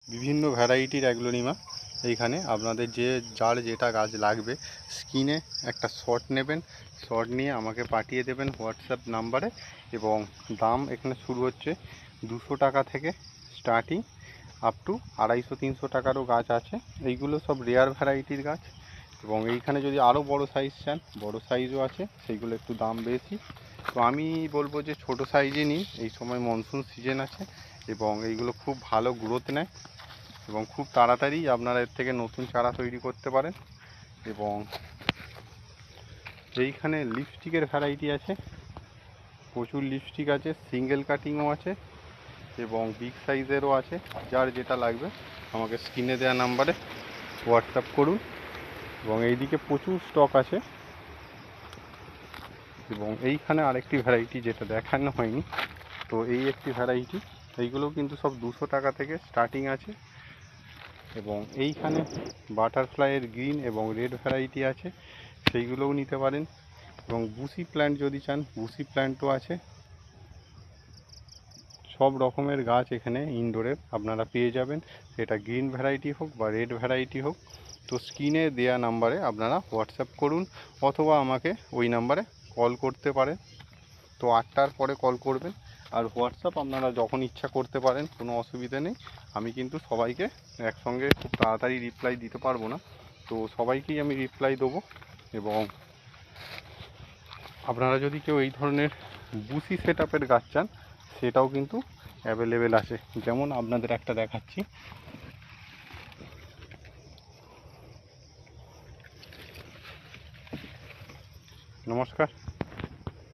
বিভিন্ন ভ্যারাইটির অ্যাগ্লোনিমা। এইখানে আপনাদের যার যেটা গাছ লাগবে স্ক্রিনে একটা শট নেবেন, শট নিয়ে আমাকে পাঠিয়ে দেবেন হোয়াটসঅ্যাপ নাম্বারে। এবং দাম এখানে শুরু হচ্ছে 200 টাকা থেকে স্টার্টিং, আপ টু 250-300 টাকারও গাছ আছে। এইগুলো সব রেয়ার ভ্যারাইটির গাছ। এবং এইখানে যদি আরও বড় সাইজ চান, বড় সাইজও আছে, সেইগুলো একটু দাম বেশি। তো আমি বলবো যে ছোট সাইজই নিন, এই সময় মনসুন সিজন আছে এবং এইগুলো খুব ভালো গ্রোথ নেয় এবং খুব তাড়াতাড়ি আপনারা এর থেকে নতুন চারা তৈরি করতে পারেন। এবং এইখানে লিপস্টিকের ভ্যারাইটি আছে, প্রচুর লিপস্টিক আছে, সিঙ্গেল কাটিংও আছে এবং বিগ সাইজেরও আছে। যার যেটা লাগবে আমাকে স্ক্রিনে দেওয়া নাম্বারে হোয়াটসঅ্যাপ করুন। এবং এইদিকে প্রচুর স্টক আছে। এবং এইখানে আরেকটি ভ্যারাইটি যেটা দেখানো হয়নি, তো এই একটি ভ্যারাইটি, এইগুলো কিন্তু সব 200 টাকা থেকে স্টার্টিং আছে। এবং এইখানে বাটারফ্লাইয়ের গ্রিন এবং রেড ভ্যারাইটি আছে, সেইগুলোও নিতে পারেন। এবং বুশি প্ল্যান্ট যদি চান, বুশি প্ল্যান্টও আছে। সব রকমের গাছ এখানে ইনডোরের আপনারা পেয়ে যাবেন, সেটা গ্রিন ভ্যারাইটি হোক বা রেড ভ্যারাইটি হোক। তো স্ক্রিনে দেওয়া নাম্বারে আপনারা হোয়াটসঅ্যাপ করুন অথবা আমাকে ওই নাম্বারে কল করতে পারেন। তো 8টার পরে কল করবেন। আর হোয়াটসঅ্যাপ আপনারা যখন ইচ্ছা করতে পারেন, কোনো অসুবিধা নেই। আমি কিন্তু সবাইকে একসঙ্গে খুব তাড়াতাড়ি রিপ্লাই দিতে পারবো না, তো সবাইকেই আমি রিপ্লাই দেবো। এবং আপনারা যদি কেউ এই ধরনের বুশি সেট আপের গাছ চান, সেটাও কিন্তু অ্যাভেলেবেল আছে। যেমন আপনাদের একটা দেখাচ্ছি। নমস্কার।